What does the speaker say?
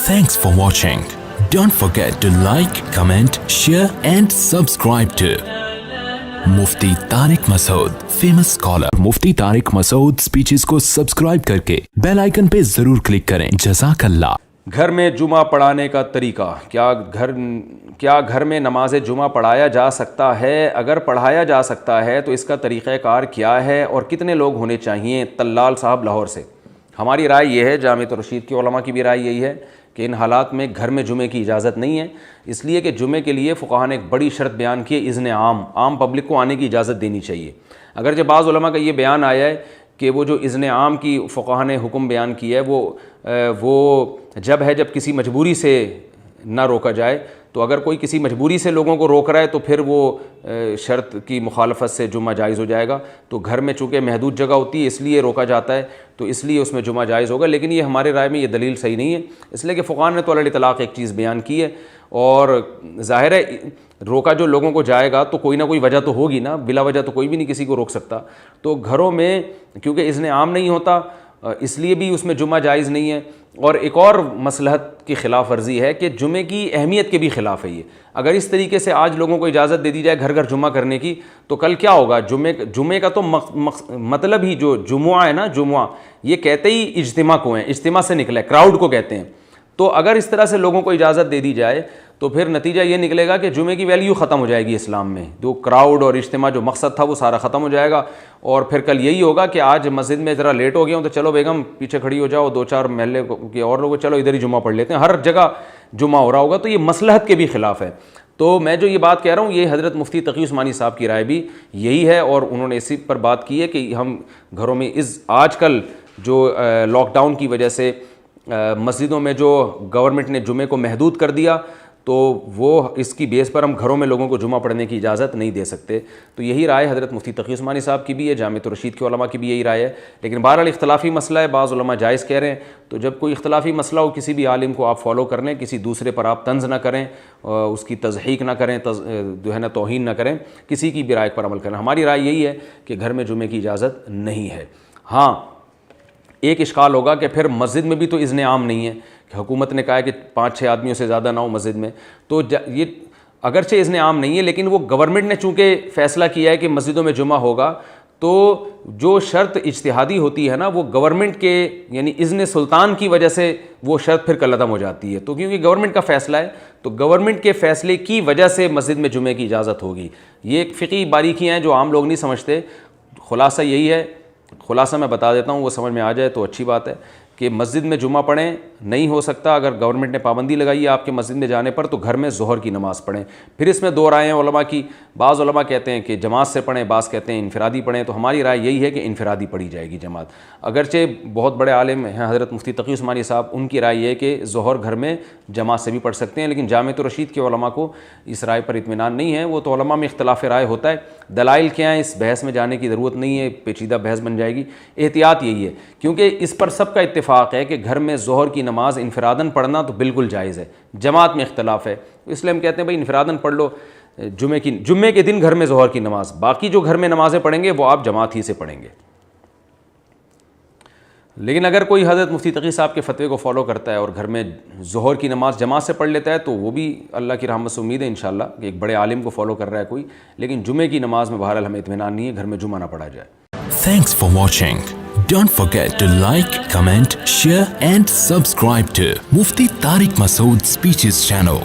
Thanks for watching. Don't forget to like, comment, share and subscribe to Mufti Tariq Masood, famous scholar. Mufti Tariq Masood speeches को subscribe करके bell icon पे जरूर click करें। जज़ाकल्लाह। घर में जुमा पढ़ाने का तरीका, क्या घर में नमाज जुमा पढ़ाया जा सकता है? अगर पढ़ाया जा सकता है तो इसका तरीक़ाकार क्या है और कितने लोग होने चाहिए? तल्लाल साहब लाहौर से। हमारी राय ये है, जामिअत रशीद के उलमा की भी राय यही है कि इन हालात में घर में जुमे की इजाज़त नहीं है, इसलिए कि जुमे के लिए फ़ुक़हा ने एक बड़ी शर्त बयान की है, इज़्न आम पब्लिक को आने की इजाज़त देनी चाहिए। अगर जब बाज़ उलमा का ये बयान आया है कि वो जो इज़्न आम की फ़ुक़हा ने हुक्म बयान किया है वो जब है जब किसी मजबूरी से ना रोका जाए, तो अगर कोई किसी मजबूरी से लोगों को रोक रहा है तो फिर वो शर्त की मुखालफत से जुमा जायज़ हो जाएगा। तो घर में चूँकि महदूद जगह होती है इसलिए रोका जाता है, तो इसलिए उसमें जुमा जायज़ होगा। लेकिन ये हमारे राय में ये दलील सही नहीं है, इसलिए कि फ़ुक़हा ने तो अल इतलाक़ एक चीज़ बयान की है और ज़ाहिर है रोका जो लोगों को जाएगा तो कोई ना कोई वजह तो होगी ना, बिला वजह तो कोई भी नहीं किसी को रोक सकता। तो घरों में क्योंकि इज़्न आम नहीं होता इसलिए भी उसमें जुमा जायज़ नहीं है। और एक और मसलहत की ख़िलाफ़ वर्जी है कि जुमे की अहमियत के भी ख़िलाफ़ है ये। अगर इस तरीके से आज लोगों को इजाज़त दे दी जाए घर घर जुमा करने की, तो कल क्या होगा? जुमे का तो मतलब ही जो जुमुआ है ना, जुमुआ ये कहते ही इज्तिमा को है, इज्तिमा से निकला है, क्राउड को कहते हैं। तो अगर इस तरह से लोगों को इजाज़त दे दी जाए तो फिर नतीजा ये निकलेगा कि जुमे की वैल्यू ख़त्म हो जाएगी इस्लाम में। जो क्राउड और इज्तिमा जो मकसद था वो सारा ख़त्म हो जाएगा और फिर कल यही होगा कि आज मस्जिद में ज़रा लेट हो गया हूँ तो चलो बेगम पीछे खड़ी हो जाओ, दो चार महल्ले के और लोगों चलो इधर ही जुमा पढ़ लेते हैं, हर जगह जुमा हो रहा होगा। तो ये मसलहत के भी ख़िलाफ़ है। तो मैं जो ये बात कह रहा हूँ ये हज़रत मुफ्ती तक़ी उस्मानी साहब की राय भी यही है और उन्होंने इसी पर बात की है कि हम घरों में आजकल जो लॉकडाउन की वजह से मस्जिदों में जो गवर्नमेंट ने जुमे को महदूद कर दिया, तो वो इसकी बेस पर हम घरों में लोगों को जुमा पढ़ने की इजाज़त नहीं दे सकते। तो यही राय हज़रत मुफ्ती तक़ी उस्मानी साहब की भी है, जामिअत रशीद के उलमा की भी यही राय है। लेकिन बहरहाल इख्तलाफी मसला है, बाज़ उलमा जायज़ कह रहे हैं। तो जब कोई इख्तलाफी मसला हो किसी भी आलिम को आप फॉलो कर लें, किसी दूसरे पर आप तंज़ ना करें, उसकी तज़हीक ना करें, जो है ना तौहीन ना करें, किसी की भी राय पर अमल करें। हमारी राय यही है कि घर में जुमे की इजाज़त नहीं है। हाँ, एक इश्काल होगा कि फिर मस्जिद में भी तो इज़्न आम नहीं है, हुकूमत ने कहा है कि 5-6 आदमियों से ज़्यादा ना हो मस्जिद में। तो ये अगरचे इज़्न आम नहीं है, लेकिन वो गवर्नमेंट ने चूँकि फ़ैसला किया है कि मस्जिदों में जुमा होगा, तो जो शर्त इज्तिहादी होती है ना वो गवर्नमेंट के यानी इज़्न सुल्तान की वजह से वो शर्त फिर कलअदम हो जाती है। तो क्योंकि गवर्नमेंट का फ़ैसला है तो गवर्नमेंट के फ़ैसले की वजह से मस्जिद में जुमे की इजाज़त होगी। ये एक फ़िक़ही बारीकियाँ हैं जो आम लोग नहीं समझते। खुलासा यही है, खुलासा मैं बता देता हूँ, वो समझ में आ जाए तो अच्छी बात है कि मस्जिद में जुमा पढ़ें नहीं हो सकता। अगर गवर्नमेंट ने पाबंदी लगाई है आपके मस्जिद में जाने पर तो घर में ज़ोहर की नमाज़ पढ़ें। फिर इसमें दो राय हैं उलमा की, बाज़ उलमा कहते हैं कि जमात से पढ़ें, बाज़ कहते हैं इनफरादी पढ़ें। तो हमारी राय यही है कि इनफरादी पढ़ी जाएगी जमात। अगरचे बहुत बड़े आलिम हैं हज़रत मुफ्ती तक़ी उस्मानी साहब, उनकी राय ये है कि ज़ोहर घर में जमात से भी पढ़ सकते हैं। लेकिन जामिअत रशीद के उलमा को इस राय पर इत्मीनान नहीं है। वो तो उलमा में इख्तिलाफ़ राय होता है, दलाइल क्या है इस बहस में जाने की ज़रूरत नहीं है, पेचीदा बहस बन जाएगी। एहतियात यही है क्योंकि इस पर सबका इत्तेफाक है कि घर में ज़ोहर की नमाज़ इनफरादन पढ़ना तो बिल्कुल जायज़ है, जमात में इख्तिलाफ़ है। इसलिए हम कहते हैं भाई इनफरादन पढ़ लो जुम्मे के दिन घर में ज़ोहर की नमाज़, बाकी जो घर में नमाज़ें पढ़ेंगे वो आप जमात ही से पढ़ेंगे। लेकिन अगर कोई हज़रत मुफ्ती तक़ी साहब के फ़तवे को फॉलो करता है और घर में ज़ोहर की नमाज़ जमात से पढ़ लेता है तो वो भी अल्लाह की रहमत से उम्मीद है इंशाअल्लाह कि एक बड़े आलिम को फॉलो कर रहा है कोई। लेकिन जुमे की नमाज़ में बहरहाल हमें इत्मीनान नहीं है, घर में जुमा ना पढ़ा जाए। Thanks for watching. Don't forget to like, comment, share and subscribe to Mufti Tariq Masood Speeches channel.